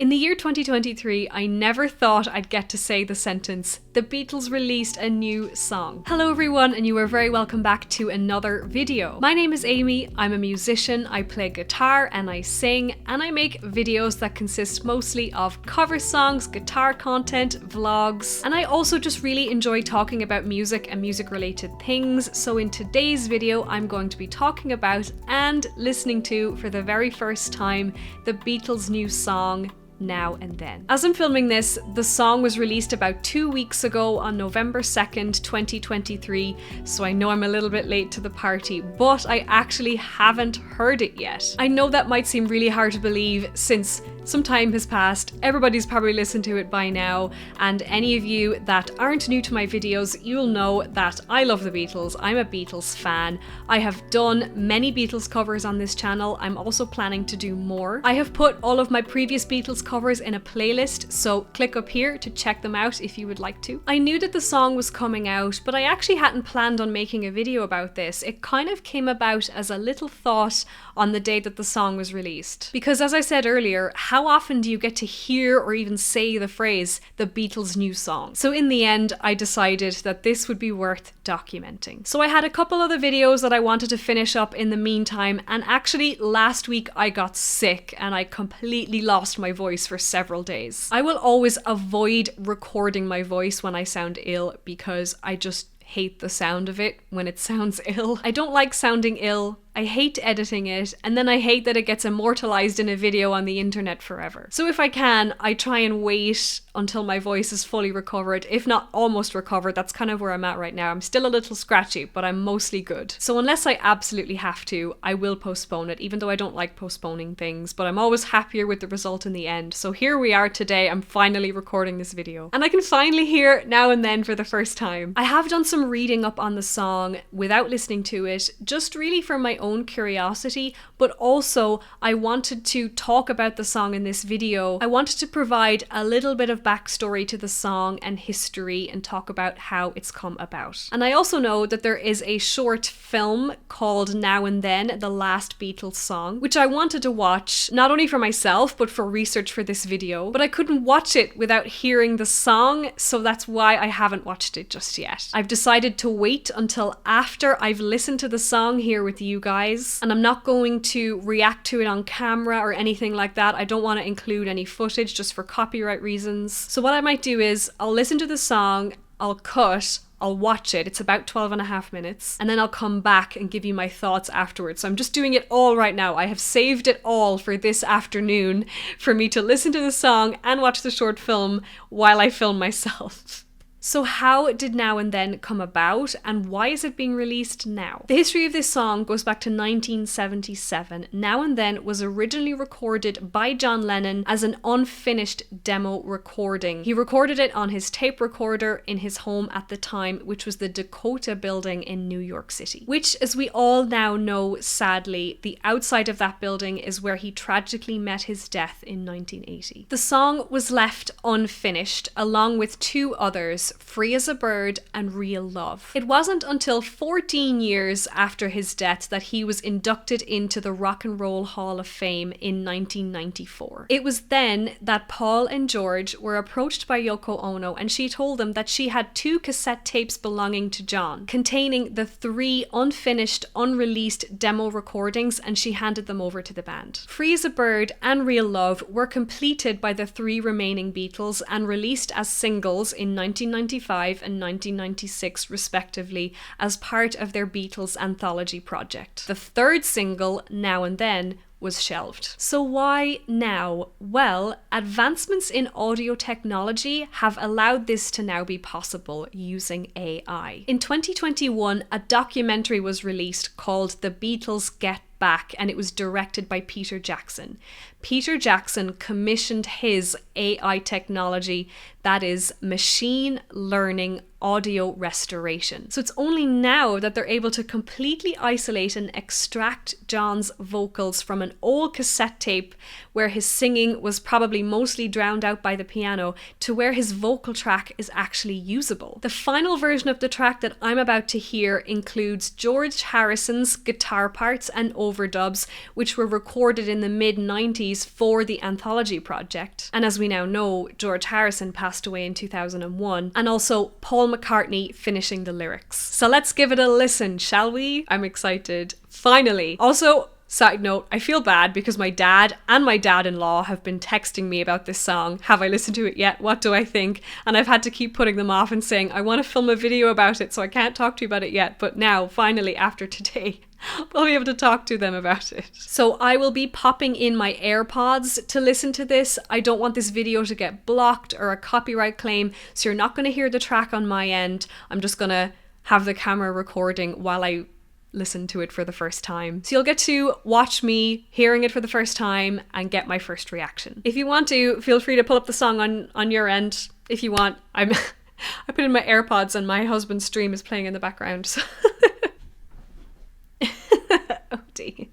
In the year 2023, I never thought I'd get to say the sentence, "The Beatles released a new song." Hello everyone, and you are very welcome back to another video. My name is Amy, I'm a musician, I play guitar and I sing, and I make videos that consist mostly of cover songs, guitar content, vlogs, and I also just really enjoy talking about music and music related things. So in today's video, I'm going to be talking about and listening to, for the very first time, the Beatles' new song, Now and Then. As I'm filming this, the song was released about 2 weeks ago on November 2nd, 2023, so I know I'm a little bit late to the party, but I actually haven't heard it yet. I know that might seem really hard to believe since some time has passed, everybody's probably listened to it by now, and any of you that aren't new to my videos, you'll know that I love the Beatles. I'm a Beatles fan. I have done many Beatles covers on this channel. I'm also planning to do more. I have put all of my previous Beatles covers in a playlist, so click up here to check them out if you would like to. I knew that the song was coming out, but I actually hadn't planned on making a video about this. It kind of came about as a little thought on the day that the song was released. Because as I said earlier, how often do you get to hear or even say the phrase, the Beatles' new song? So in the end, I decided that this would be worth documenting. So I had a couple other videos that I wanted to finish up in the meantime, and actually last week I got sick and I completely lost my voice for several days. I will always avoid recording my voice when I sound ill because I just hate the sound of it when it sounds ill. I don't like sounding ill. I hate editing it, and then I hate that it gets immortalized in a video on the internet forever. So if I can, I try and wait until my voice is fully recovered, if not almost recovered. That's kind of where I'm at right now. I'm still a little scratchy, but I'm mostly good. So unless I absolutely have to, I will postpone it, even though I don't like postponing things, but I'm always happier with the result in the end. So here we are today, I'm finally recording this video. And I can finally hear Now and Then for the first time. I have done some reading up on the song without listening to it, just really for my own curiosity, but also I wanted to talk about the song in this video. I wanted to provide a little bit of backstory to the song and history and talk about how it's come about. And I also know that there is a short film called Now and Then, the last Beatles song, which I wanted to watch, not only for myself, but for research for this video, but I couldn't watch it without hearing the song, so that's why I haven't watched it just yet. I've decided to wait until after I've listened to the song here with you guys, and I'm not going to react to it on camera or anything like that. I don't want to include any footage just for copyright reasons. So what I might do is I'll listen to the song, I'll cut, I'll watch it. It's about 12.5 minutes. And then I'll come back and give you my thoughts afterwards. So I'm just doing it all right now. I have saved it all for this afternoon for me to listen to the song and watch the short film while I film myself. So how did Now and Then come about, and why is it being released now? The history of this song goes back to 1977. Now and Then was originally recorded by John Lennon as an unfinished demo recording. He recorded it on his tape recorder in his home at the time, which was the Dakota building in New York City, which, as we all now know, sadly, the outside of that building is where he tragically met his death in 1980. The song was left unfinished, along with two others, Free as a Bird and Real Love. It wasn't until 14 years after his death that he was inducted into the Rock and Roll Hall of Fame in 1994. It was then that Paul and George were approached by Yoko Ono, and she told them that she had 2 cassette tapes belonging to John, containing the 3 unfinished, unreleased demo recordings, and she handed them over to the band. Free as a Bird and Real Love were completed by the 3 remaining Beatles and released as singles in 1995 and 1996 respectively as part of their Beatles anthology project. The 3rd single, Now and Then, was shelved. So why now? Well, advancements in audio technology have allowed this to now be possible using AI. In 2021, a documentary was released called The Beatles Get Back, and it was directed by Peter Jackson. Peter Jackson commissioned his AI technology, that is machine learning audio restoration. So it's only now that they're able to completely isolate and extract John's vocals from an old cassette tape where his singing was probably mostly drowned out by the piano to where his vocal track is actually usable. The final version of the track that I'm about to hear includes George Harrison's guitar parts and overdubs, which were recorded in the mid-90s piece for the anthology project. And as we now know, George Harrison passed away in 2001, and also Paul McCartney finishing the lyrics. So let's give it a listen, shall we? I'm excited. Finally. Also, side note, I feel bad because my dad and my dad-in-law have been texting me about this song. Have I listened to it yet? What do I think? And I've had to keep putting them off and saying, I want to film a video about it, so I can't talk to you about it yet. But now, finally, after today, I'll be able to talk to them about it. So I will be popping in my AirPods to listen to this. I don't want this video to get blocked or a copyright claim, so you're not going to hear the track on my end. I'm just going to have the camera recording while I listen to it for the first time. So you'll get to watch me hearing it for the first time and get my first reaction. If you want to, feel free to pull up the song on your end. If you want, I put in my AirPods and my husband's stream is playing in the background. So oh dear.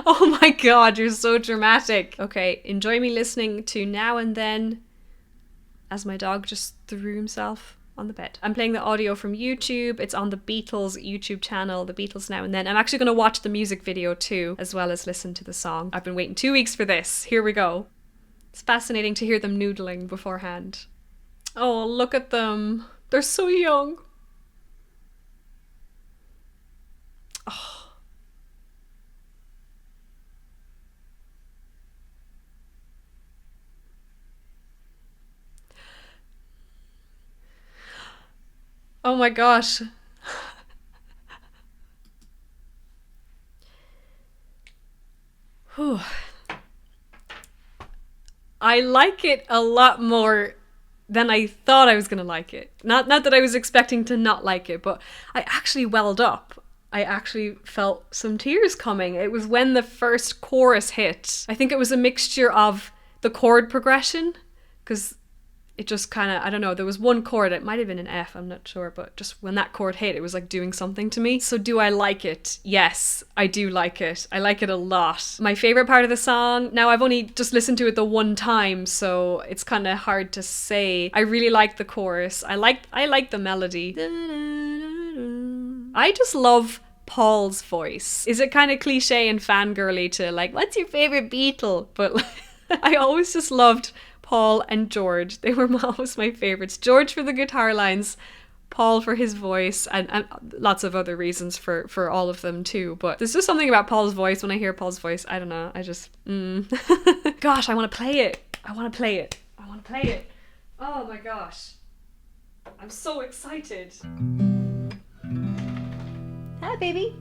Oh my god, you're so dramatic. Okay, enjoy me listening to Now and Then as my dog just threw himself on the bed. I'm playing the audio from YouTube. It's on the Beatles YouTube channel, the Beatles Now and Then. I'm actually going to watch the music video too, as well as listen to the song. I've been waiting 2 weeks for this. Here we go. It's fascinating to hear them noodling beforehand. Oh, look at them. They're so young. Oh. Oh my gosh. Whew. I like it a lot more than I thought I was gonna like it. Not that I was expecting to not like it, but I actually welled up. I actually felt some tears coming. It was when the first chorus hit. I think it was a mixture of the chord progression, because it just kind of, I don't know, there was one chord, it might have been an F, I'm not sure, but just when that chord hit, it was like doing something to me. So do I like it? Yes, I do like it. I like it a lot. My favorite part of the song, now I've only just listened to it the one time, so it's kind of hard to say. I really like the chorus. I like the melody. I just love Paul's voice. Is it kind of cliche and fangirly to like, what's your favorite Beatle? But I always just loved Paul and George. They were always my favorites. George for the guitar lines, Paul for his voice, and lots of other reasons for all of them too. But there's just something about Paul's voice. When I hear Paul's voice, I don't know, I just gosh, I want to play it. I want to play it. I want to play it. Oh my gosh, I'm so excited. Hi baby.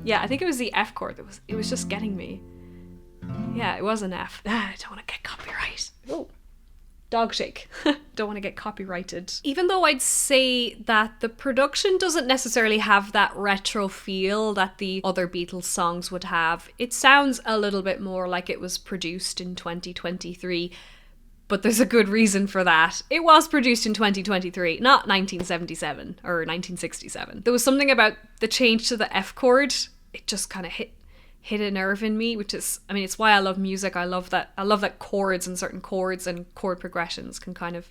Yeah, I think it was the F chord. It was just getting me. Yeah, it was an F. I don't want to get copyright. Oh, dog shake. Don't want to get copyrighted. Even though I'd say that the production doesn't necessarily have that retro feel that the other Beatles songs would have. It sounds a little bit more like it was produced in 2023. But there's a good reason for that. It was produced in 2023, not 1977 or 1967. There was something about the change to the F chord. It just kind of hit a nerve in me, which is, I mean, it's why I love music. I love that chords and certain chords and chord progressions can kind of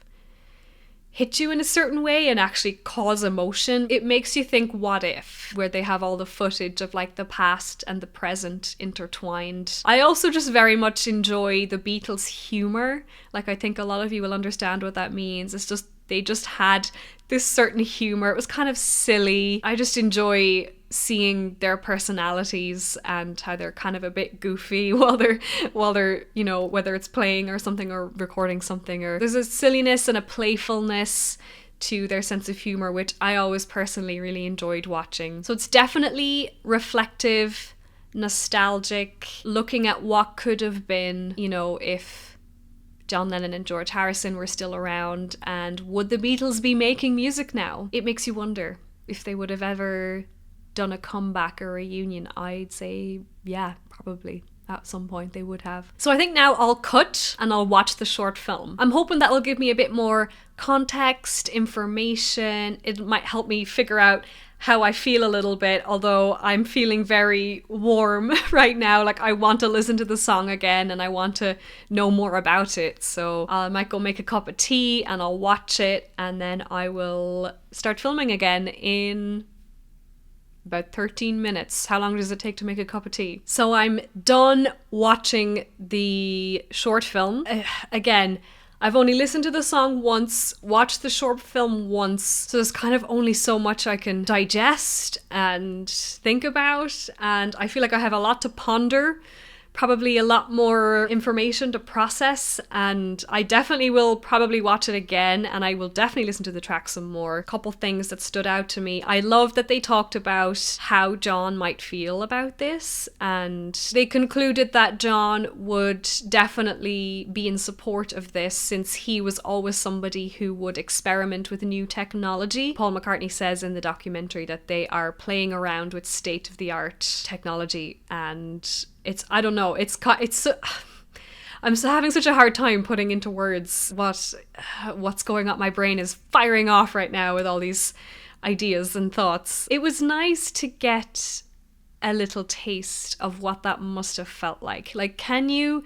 hit you in a certain way and actually cause emotion. It makes you think, what if, where they have all the footage of like the past and the present intertwined. I also just very much enjoy the Beatles' humor. Like, I think a lot of you will understand what that means. It's just, they just had this certain humor. It was kind of silly. I just enjoy seeing their personalities and how they're kind of a bit goofy while they're, you know, whether it's playing or something or recording something, or there's a silliness and a playfulness to their sense of humor, which I always personally really enjoyed watching. So it's definitely reflective, nostalgic, looking at what could have been, you know, if John Lennon and George Harrison were still around, and would the Beatles be making music now? It makes you wonder if they would have ever done a comeback or a reunion. I'd say, yeah, probably. At some point they would have. So I think now I'll cut and I'll watch the short film. I'm hoping that will give me a bit more context, information. It might help me figure out how I feel a little bit, although I'm feeling very warm right now. Like, I want to listen to the song again and I want to know more about it. So I might go make a cup of tea and I'll watch it, and then I will start filming again in about 13 minutes. How long does it take to make a cup of tea? So I'm done watching the short film. Again, I've only listened to the song once, watched the short film once, so there's kind of only so much I can digest and think about, and I feel like I have a lot to ponder, probably a lot more information to process, and I definitely will probably watch it again, and I will definitely listen to the track some more. A couple things that stood out to me. I love that they talked about how John might feel about this, and they concluded that John would definitely be in support of this, since he was always somebody who would experiment with new technology. Paul McCartney says in the documentary that they are playing around with state-of-the-art technology, and I don't know, I'm having such a hard time putting into words what's going on. My brain is firing off right now with all these ideas and thoughts. It was nice to get a little taste of what that must have felt like. Like, can you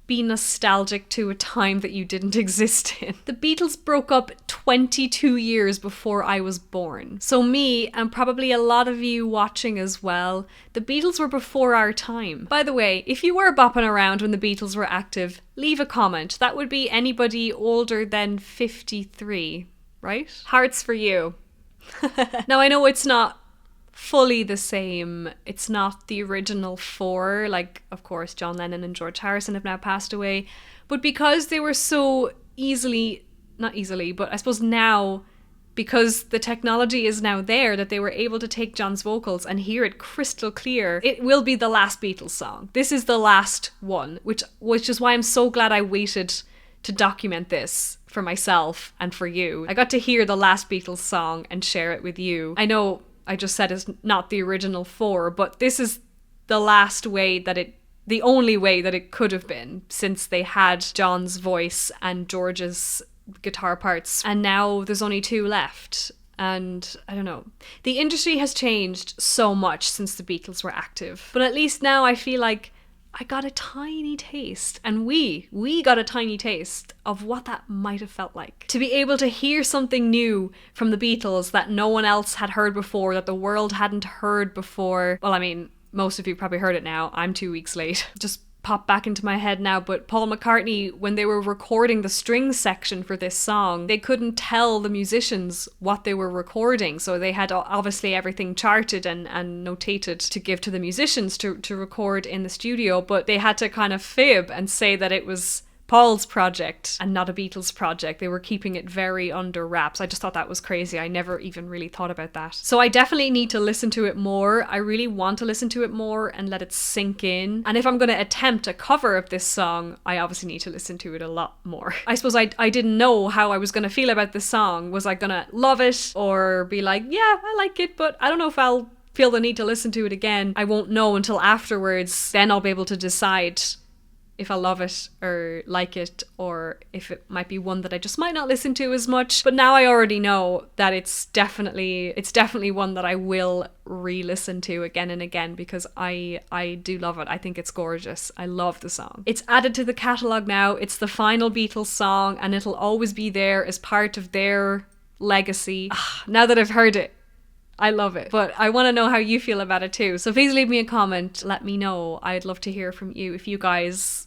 be nostalgic to a time that you didn't exist in? The Beatles broke up 22 years before I was born. So me, and probably a lot of you watching as well, the Beatles were before our time. By the way, if you were bopping around when the Beatles were active, leave a comment. That would be anybody older than 53, right? Hearts for you. Now, I know it's not fully the same. It's not the original four. Like, of course, John Lennon and George Harrison have now passed away. But because they were so not easily, but I suppose now, because the technology is now there, that they were able to take John's vocals and hear it crystal clear, it will be the last Beatles song. This is the last one, which is why I'm so glad I waited to document this for myself and for you. I got to hear the last Beatles song and share it with you. I know I just said it's not the original four, but this is the only way that it could have been, since they had John's voice and George's guitar parts, and now there's only two left. And I don't know, the industry has changed so much since the Beatles were active, but at least now I feel like I got a tiny taste, and we got a tiny taste of what that might have felt like. To be able to hear something new from the Beatles that no one else had heard before, that the world hadn't heard before. Well, I mean, most of you probably heard it now. I'm 2 weeks late. Just popped back into my head now, but Paul McCartney, when they were recording the strings section for this song, they couldn't tell the musicians what they were recording, so they had obviously everything charted and notated to give to the musicians to record in the studio, but they had to kind of fib and say that it was Paul's project and not a Beatles project. They were keeping it very under wraps. I just thought that was crazy. I never even really thought about that. So I definitely need to listen to it more. I really want to listen to it more and let it sink in. And if I'm going to attempt a cover of this song, I obviously need to listen to it a lot more. I suppose I didn't know how I was going to feel about this song. Was I going to love it or be like, yeah, I like it, but I don't know if I'll feel the need to listen to it again. I won't know until afterwards. Then I'll be able to decide if I love it or like it, or if it might be one that I just might not listen to as much. But now I already know that it's definitely one that I will re-listen to again and again, because I do love it. I think it's gorgeous. I love the song. It's added to the catalogue now. It's the final Beatles song, and it'll always be there as part of their legacy. Now that I've heard it, I love it, but I want to know how you feel about it too. So please leave me a comment. Let me know. I'd love to hear from you if you guys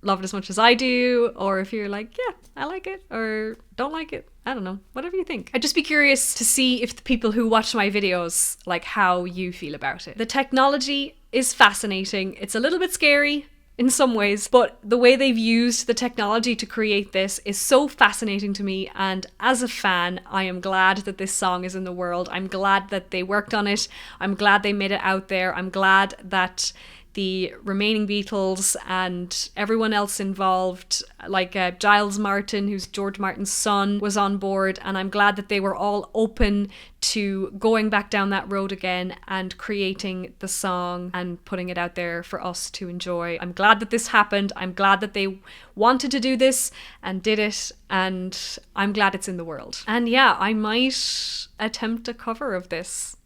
love it as much as I do, or if you're like, yeah, I like it, or don't like it. I don't know, whatever you think. I'd just be curious to see if the people who watch my videos, like, how you feel about it. The technology is fascinating. It's a little bit scary in some ways, but the way they've used the technology to create this is so fascinating to me, and as a fan, I am glad that this song is in the world. I'm glad that they worked on it. I'm glad they made it out there. I'm glad that the remaining Beatles and everyone else involved, like Giles Martin, who's George Martin's son, was on board, and I'm glad that they were all open to going back down that road again and creating the song and putting it out there for us to enjoy. I'm glad that this happened. I'm glad that they wanted to do this and did it, and I'm glad it's in the world. And yeah, I might attempt a cover of this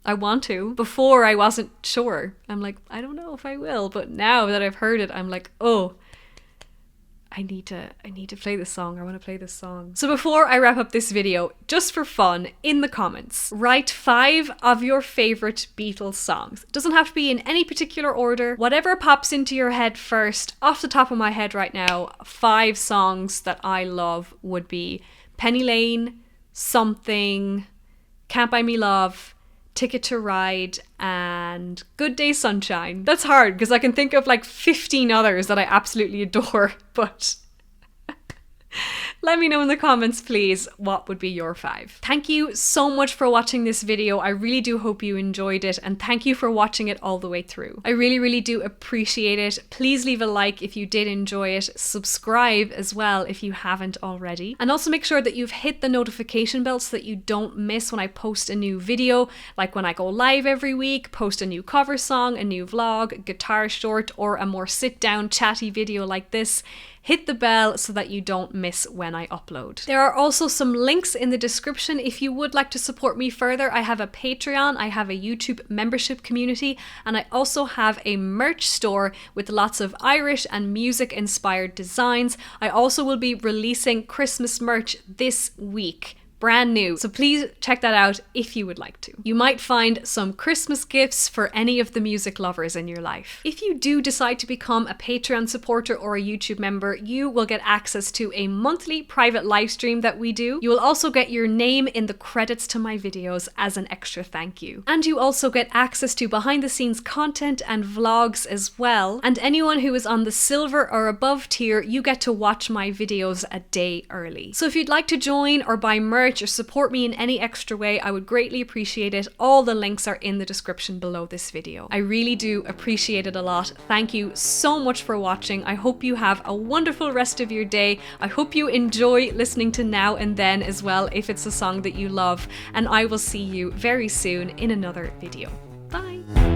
I want to. Before I wasn't sure. I'm like, I don't know if I will, but now that I've heard it, I'm like, oh, I need to play this song. I want to play this song. So before I wrap up this video, just for fun, in the comments, write 5 of your favorite Beatles songs. It doesn't have to be in any particular order. Whatever pops into your head first. Off the top of my head right now, 5 songs that I love would be Penny Lane, Something, Can't Buy Me Love, Ticket to Ride, and Good Day Sunshine. That's hard because I can think of like 15 others that I absolutely adore, but let me know in the comments, please, what would be your 5. Thank you so much for watching this video. I really do hope you enjoyed it, and thank you for watching it all the way through. I really, really do appreciate it. Please leave a like if you did enjoy it. Subscribe as well if you haven't already. And also make sure that you've hit the notification bell so that you don't miss when I post a new video, like when I go live every week, post a new cover song, a new vlog, guitar short, or a more sit-down chatty video like this. Hit the bell so that you don't miss when I upload. There are also some links in the description if you would like to support me further. I have a Patreon, I have a YouTube membership community, and I also have a merch store with lots of Irish and music inspired designs. I also will be releasing Christmas merch this week. Brand new. So please check that out if you would like to. You might find some Christmas gifts for any of the music lovers in your life. If you do decide to become a Patreon supporter or a YouTube member, you will get access to a monthly private live stream that we do. You will also get your name in the credits to my videos as an extra thank you. And you also get access to behind the scenes content and vlogs as well. And anyone who is on the silver or above tier, you get to watch my videos a day early. So if you'd like to join or buy merch or support me in any extra way, I would greatly appreciate it. All the links are in the description below this video. I really do appreciate it a lot. Thank you so much for watching. I hope you have a wonderful rest of your day. I hope you enjoy listening to Now and Then as well if it's a song that you love, and I will see you very soon in another video. Bye!